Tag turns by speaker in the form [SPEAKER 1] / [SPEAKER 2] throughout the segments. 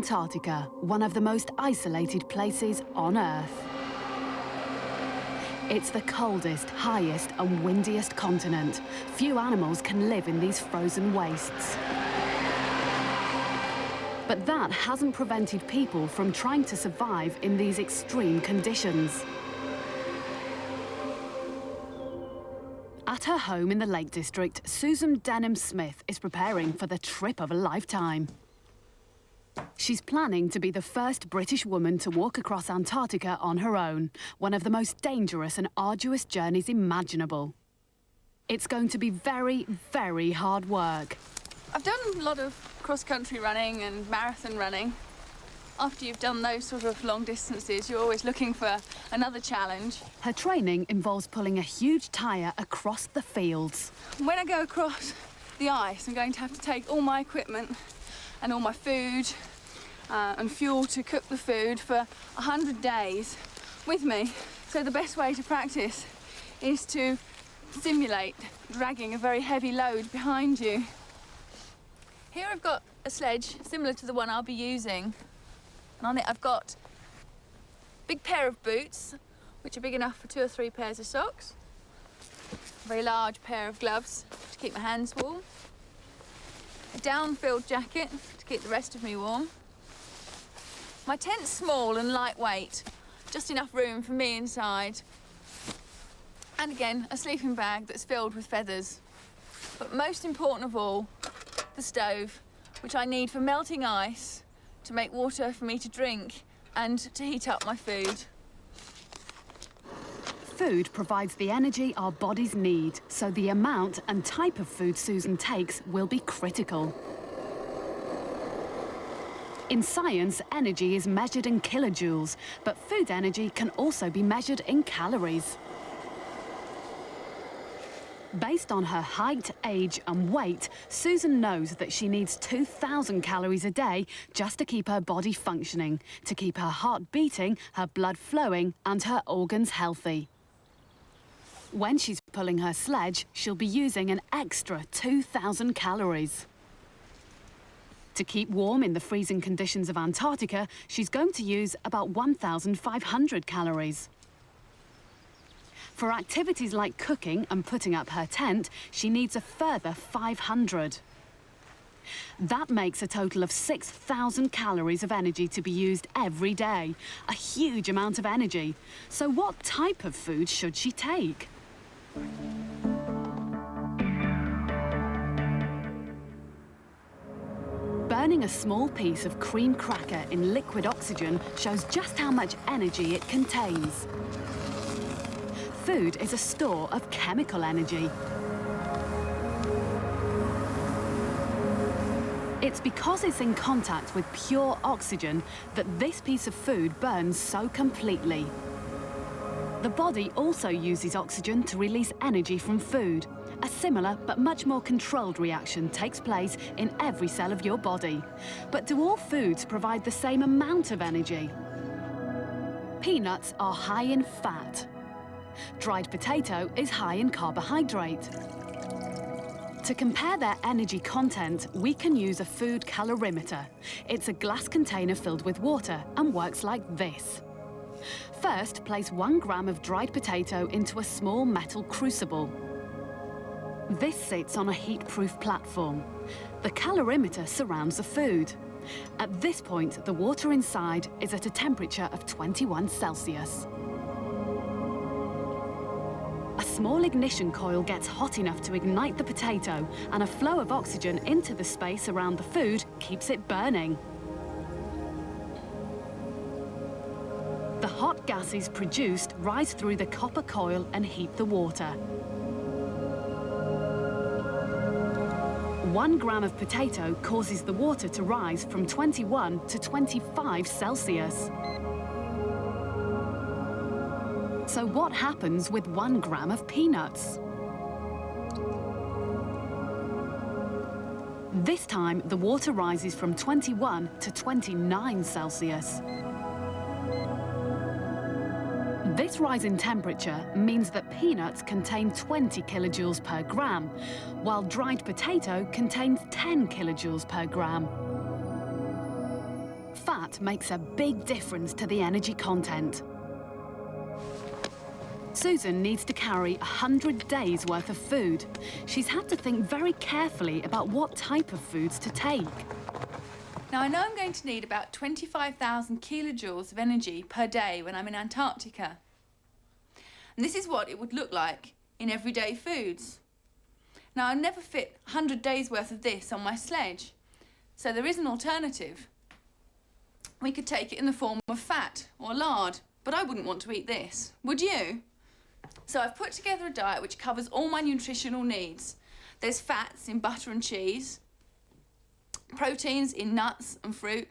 [SPEAKER 1] Antarctica, one of the most isolated places on Earth. It's the coldest, highest and windiest continent. Few animals can live in these frozen wastes. But that hasn't prevented people from trying to survive in these extreme conditions. At her home in the Lake District, Susan Denham-Smith is preparing for the trip of a lifetime. She's planning to be the first British woman to walk across Antarctica on her own, one of the most dangerous and arduous journeys imaginable. It's going to be very, very hard work.
[SPEAKER 2] I've done a lot of cross-country running and marathon running. After you've done those sort of long distances, you're always looking for another challenge.
[SPEAKER 1] Her training involves pulling a huge tyre across the fields.
[SPEAKER 2] When I go across the ice, I'm going to have to take all my equipment and all my food and fuel to cook the food for 100 days with me. So the best way to practice is to simulate dragging a very heavy load behind you. Here I've got a sledge similar to the one I'll be using. And on it I've got a big pair of boots, which are big enough for 2 or 3 pairs of socks. A very large pair of gloves to keep my hands warm. A down-filled jacket to keep the rest of me warm. My tent's small and lightweight, just enough room for me inside. And again, a sleeping bag that's filled with feathers. But most important of all, the stove, which I need for melting ice, to make water for me to drink and to heat up my food.
[SPEAKER 1] Food provides the energy our bodies need, so the amount and type of food Susan takes will be critical. In science, energy is measured in kilojoules, but food energy can also be measured in calories. Based on her height, age and weight, Susan knows that she needs 2,000 calories a day just to keep her body functioning, to keep her heart beating, her blood flowing and her organs healthy. When she's pulling her sledge, she'll be using an extra 2,000 calories. To keep warm in the freezing conditions of Antarctica, she's going to use about 1,500 calories. For activities like cooking and putting up her tent, she needs a further 500. That makes a total of 6,000 calories of energy to be used every day, a huge amount of energy. So what type of food should she take? Burning a small piece of cream cracker in liquid oxygen shows just how much energy it contains. Food is a store of chemical energy. It's because it's in contact with pure oxygen that this piece of food burns so completely. The body also uses oxygen to release energy from food. A similar but much more controlled reaction takes place in every cell of your body. But do all foods provide the same amount of energy? Peanuts are high in fat. Dried potato is high in carbohydrate. To compare their energy content, we can use a food calorimeter. It's a glass container filled with water and works like this. First, place 1 gram of dried potato into a small metal crucible. This sits on a heat-proof platform. The calorimeter surrounds the food. At this point, the water inside is at a temperature of 21 Celsius. A small ignition coil gets hot enough to ignite the potato, and a flow of oxygen into the space around the food keeps it burning. The hot gases produced rise through the copper coil and heat the water. 1 gram of potato causes the water to rise from 21 to 25 Celsius. So what happens with 1 gram of peanuts? This time, the water rises from 21 to 29 Celsius. This rise in temperature means that peanuts contain 20 kilojoules per gram, while dried potato contains 10 kilojoules per gram. fat makes a big difference to the energy content. Susan needs to carry 100 days' worth of food. She's had to think very carefully about what type of foods to take.
[SPEAKER 2] Now, I know I'm going to need about 25,000 kilojoules of energy per day when I'm in Antarctica. And this is what it would look like in everyday foods. Now, I'll never fit 100 days' worth of this on my sledge, so there is an alternative. We could take it in the form of fat or lard, but I wouldn't want to eat this, would you? So I've put together a diet which covers all my nutritional needs. There's fats in butter and cheese, proteins in nuts and fruit,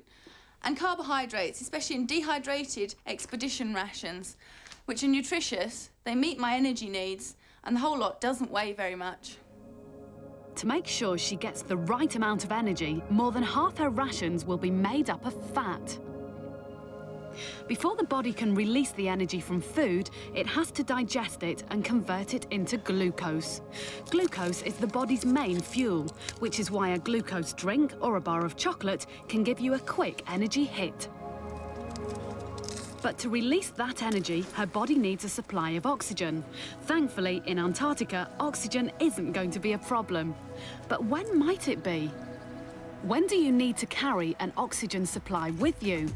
[SPEAKER 2] and carbohydrates, especially in dehydrated expedition rations, which are nutritious, they meet my energy needs, and the whole lot doesn't weigh very much.
[SPEAKER 1] To make sure she gets the right amount of energy, more than half her rations will be made up of fat. Before the body can release the energy from food, it has to digest it and convert it into glucose. Glucose is the body's main fuel, which is why a glucose drink or a bar of chocolate can give you a quick energy hit. But to release that energy, her body needs a supply of oxygen. Thankfully, in Antarctica, oxygen isn't going to be a problem. But when might it be? When do you need to carry an oxygen supply with you?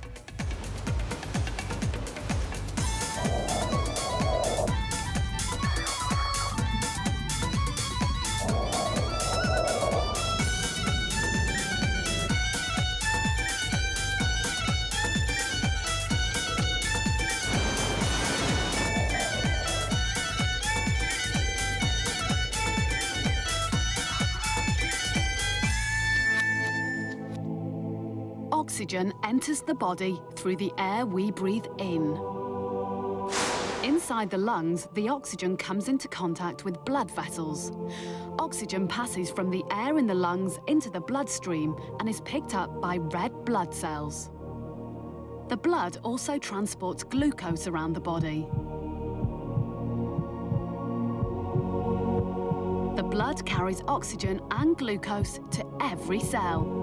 [SPEAKER 1] Oxygen enters the body through the air we breathe in. Inside the lungs, the oxygen comes into contact with blood vessels. Oxygen passes from the air in the lungs into the bloodstream and is picked up by red blood cells. The blood also transports glucose around the body. The blood carries oxygen and glucose to every cell.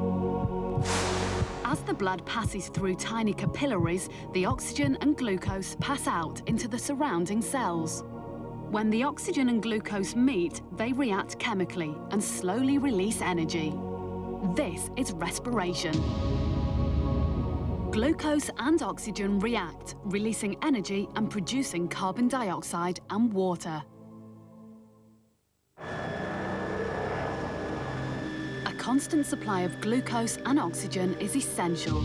[SPEAKER 1] As the blood passes through tiny capillaries, the oxygen and glucose pass out into the surrounding cells. When the oxygen and glucose meet, they react chemically and slowly release energy. This is respiration. Glucose and oxygen react, releasing energy and producing carbon dioxide and water. A constant supply of glucose and oxygen is essential.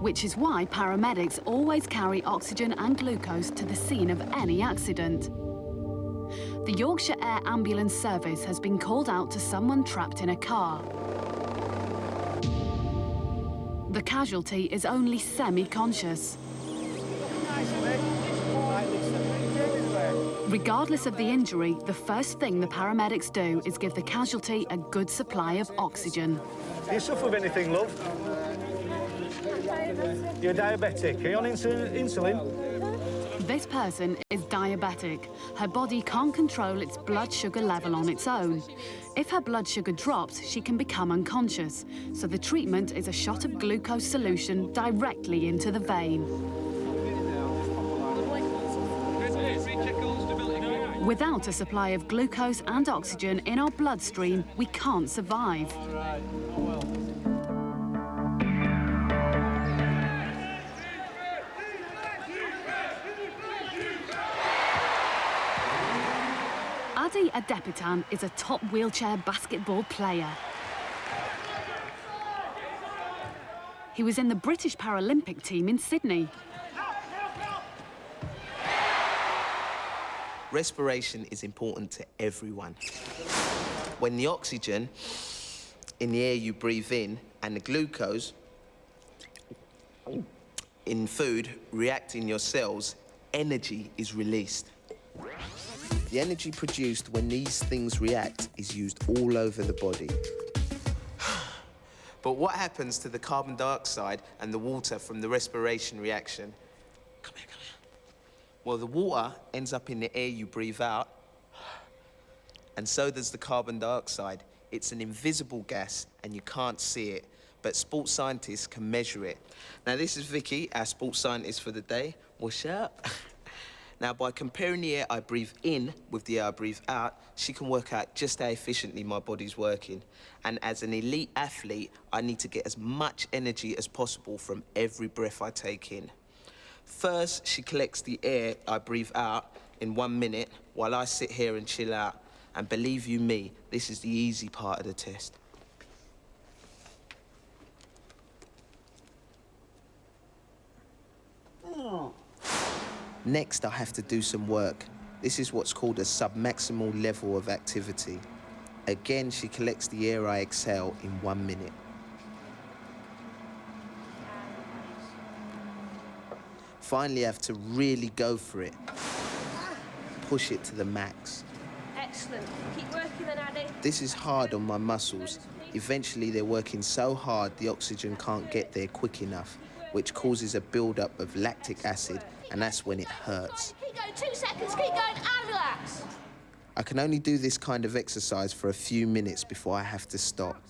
[SPEAKER 1] Which is why paramedics always carry oxygen and glucose to the scene of any accident. The Yorkshire Air Ambulance Service has been called out to someone trapped in a car. The casualty is only semi-conscious. Regardless of the injury, the first thing the paramedics do is give the casualty a good supply of oxygen.
[SPEAKER 3] Do you suffer with anything, love? You're diabetic. Are you on insulin?
[SPEAKER 1] This person is diabetic. Her body can't control its blood sugar level on its own. If her blood sugar drops, she can become unconscious. So the treatment is a shot of glucose solution directly into the vein. Without a supply of glucose and oxygen in our bloodstream, we can't survive. Adi Adepitan is a top wheelchair basketball player. He was in the British Paralympic team in Sydney.
[SPEAKER 4] Respiration is important to everyone. When the oxygen in the air you breathe in and the glucose in food react in your cells, energy is released. The energy produced when these things react is used all over the body. But what happens to the carbon dioxide and the water from the respiration reaction? Come here, come here. Well, the water ends up in the air you breathe out, and so does the carbon dioxide It's an invisible gas and you can't see it, but sports scientists can measure it. Now, this is Vicky, our sports scientist for the day. What's up? Now, by comparing the air I breathe in with the air I breathe out, she can work out just how efficiently my body's working. And as an elite athlete, I need to get as much energy as possible from every breath I take in. First, she collects the air I breathe out in 1 minute while I sit here and chill out. And believe you me, this is the easy part of the test. Next, I have to do some work. This is what's called a submaximal level of activity. Again, she collects the air I exhale in 1 minute. Finally, I have to really go for it. Push it to the max.
[SPEAKER 5] Excellent. Keep working then, Addy.
[SPEAKER 4] This is hard on my muscles. Eventually, they're working so hard the oxygen can't get there quick enough, which causes a build-up of lactic acid, and that's when it hurts.
[SPEAKER 5] Keep going, 2 seconds, keep going, and relax.
[SPEAKER 4] I can only do this kind of exercise for a few minutes before I have to stop.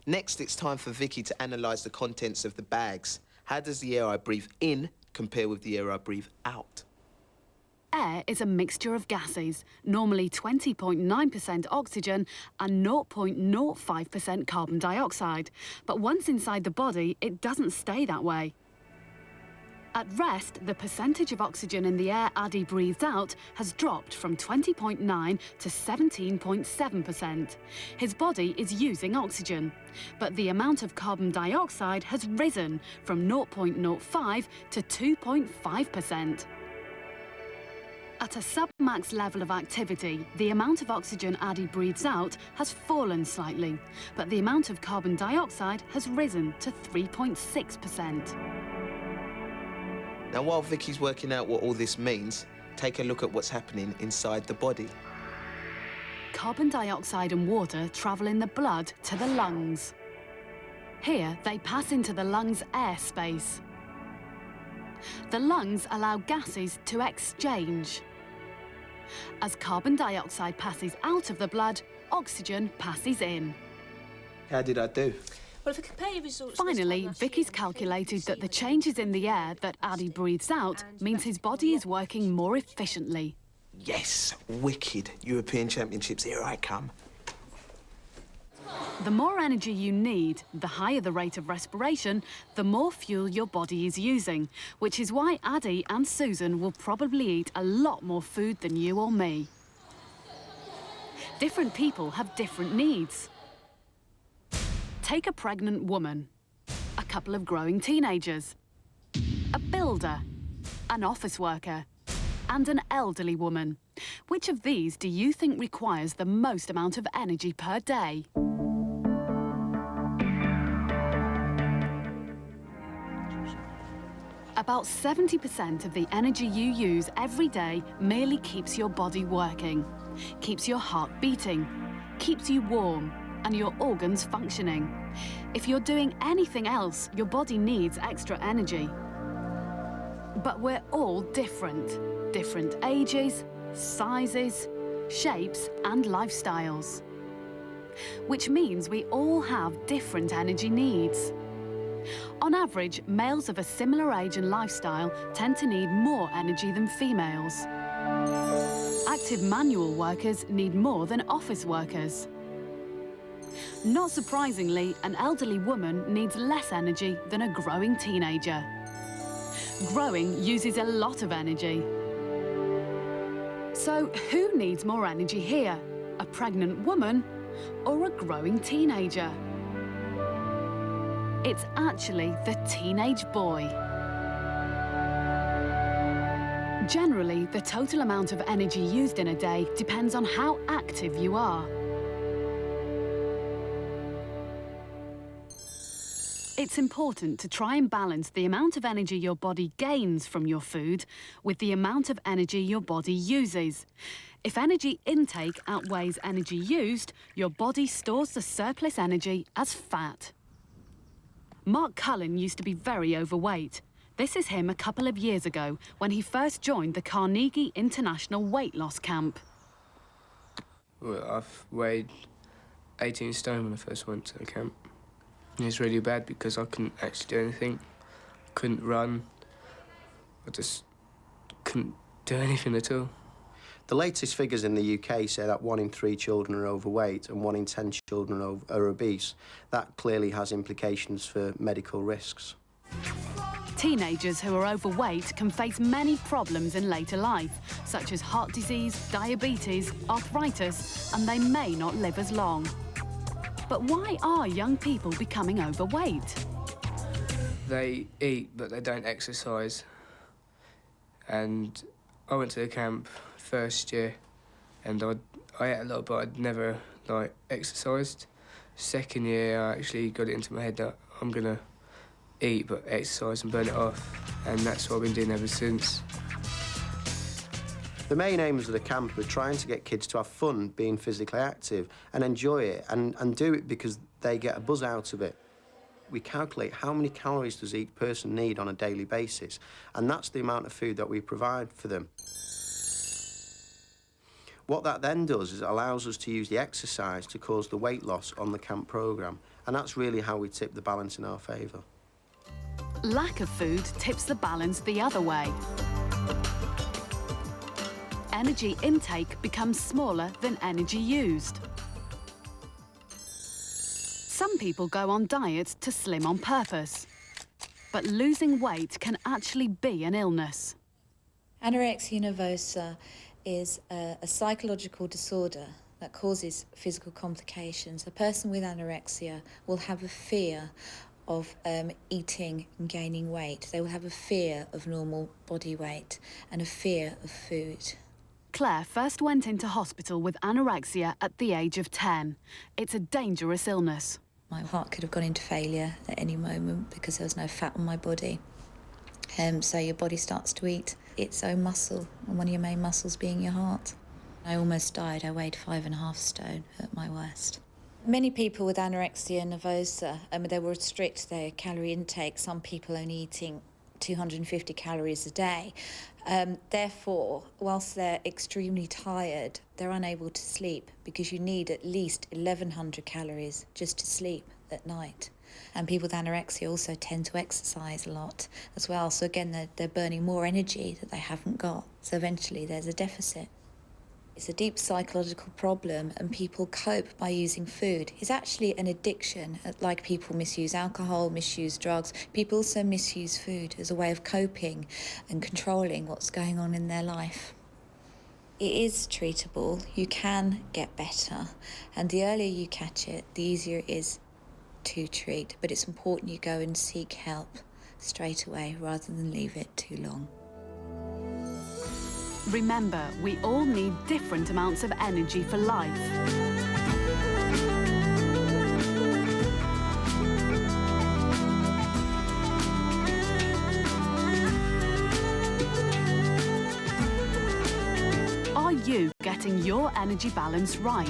[SPEAKER 4] Next, it's time for Vicky to analyse the contents of the bags. How does the air I breathe in compare with the air I breathe out?
[SPEAKER 1] Air is a mixture of gases, normally 20.9% oxygen and 0.05% carbon dioxide. But once inside the body, it doesn't stay that way. At rest, the percentage of oxygen in the air Addy breathes out has dropped from 20.9 to 17.7%. His body is using oxygen, but the amount of carbon dioxide has risen from 0.05 to 2.5%. At a sub-max level of activity, the amount of oxygen Addy breathes out has fallen slightly, but the amount of carbon dioxide has risen to 3.6%.
[SPEAKER 4] Now, while Vicky's working out what all this means, take a look at what's happening inside the body.
[SPEAKER 1] Carbon dioxide and water travel in the blood to the lungs. Here, they pass into the lungs' airspace. The lungs allow gases to exchange. As carbon dioxide passes out of the blood, oxygen passes in.
[SPEAKER 4] How did I do?
[SPEAKER 5] Well, if I compare your results...
[SPEAKER 1] Finally, Vicky's calculated that the changes in the air that Addy breathes out means his body is working more efficiently.
[SPEAKER 4] Yes, wicked. European Championships, here I come.
[SPEAKER 1] The more energy you need, the higher the rate of respiration, the more fuel your body is using, which is why Addy and Susan will probably eat a lot more food than you or me. Different people have different needs. Take a pregnant woman, a couple of growing teenagers, a builder, an office worker, and an elderly woman. Which of these do you think requires the most amount of energy per day? About 70% of the energy you use every day merely keeps your body working, keeps your heart beating, keeps you warm, and your organs functioning. If you're doing anything else, your body needs extra energy. But we're all different. Different ages, sizes, shapes, and lifestyles. Which means we all have different energy needs. On average, males of a similar age and lifestyle tend to need more energy than females. Active manual workers need more than office workers. Not surprisingly, an elderly woman needs less energy than a growing teenager. Growing uses a lot of energy. So who needs more energy here? A pregnant woman or a growing teenager? It's actually the teenage boy. Generally, the total amount of energy used in a day depends on how active you are. It's important to try and balance the amount of energy your body gains from your food with the amount of energy your body uses. If energy intake outweighs energy used, your body stores the surplus energy as fat. Mark Cullen used to be very overweight. This is him a couple of years ago when he first joined the Carnegie International Weight Loss Camp.
[SPEAKER 6] Well, I've weighed 18 stone when I first went to the camp. And it was really bad because I couldn't actually do anything. Couldn't run. I just couldn't do anything at all.
[SPEAKER 7] The latest figures in the UK say that 1 in 3 children are overweight and 1 in 10 children are obese. That clearly has implications for medical risks.
[SPEAKER 1] Teenagers who are overweight can face many problems in later life, such as heart disease, diabetes, arthritis, and they may not live as long. But why are young people becoming overweight?
[SPEAKER 6] They eat, but they don't exercise. And I went to the camp first year, and I ate a lot, but I'd never, exercised. Second year, I actually got it into my head that I'm gonna eat, but exercise and burn it off, and that's what I've been doing ever since.
[SPEAKER 7] The main aims of the camp are trying to get kids to have fun being physically active and enjoy it and do it because they get a buzz out of it. We calculate how many calories does each person need on a daily basis, and that's the amount of food that we provide for them. What that then does is it allows us to use the exercise to cause the weight loss on the camp programme, and that's really how we tip the balance in our favour.
[SPEAKER 1] Lack of food tips the balance the other way. Energy intake becomes smaller than energy used. Some people go on diets to slim on purpose, but losing weight can actually be an illness.
[SPEAKER 8] Anorexia nervosa is a psychological disorder that causes physical complications. A person with anorexia will have a fear of eating and gaining weight. They will have a fear of normal body weight and a fear of food.
[SPEAKER 1] Claire first went into hospital with anorexia at the age of 10. It's a dangerous illness.
[SPEAKER 8] My heart could have gone into failure at any moment because there was no fat on my body. So your body starts to eat its own muscle, and one of your main muscles being your heart. I almost died. I weighed 5.5 stone at my worst. Many people with anorexia nervosa, they will restrict their calorie intake. Some people only eating 250 calories a day. Therefore, whilst they're extremely tired, they're unable to sleep because you need at least 1,100 calories just to sleep at night. And people with anorexia also tend to exercise a lot as well. So again, they're burning more energy that they haven't got. So eventually there's a deficit. It's a deep psychological problem, and people cope by using food. It's actually an addiction, like people misuse alcohol, misuse drugs. People also misuse food as a way of coping and controlling what's going on in their life. It is treatable. You can get better, and the earlier you catch it, the easier it is to treat. But it's important you go and seek help straight away rather than leave it too long.
[SPEAKER 1] Remember, we all need different amounts of energy for life. Are you getting your energy balance right?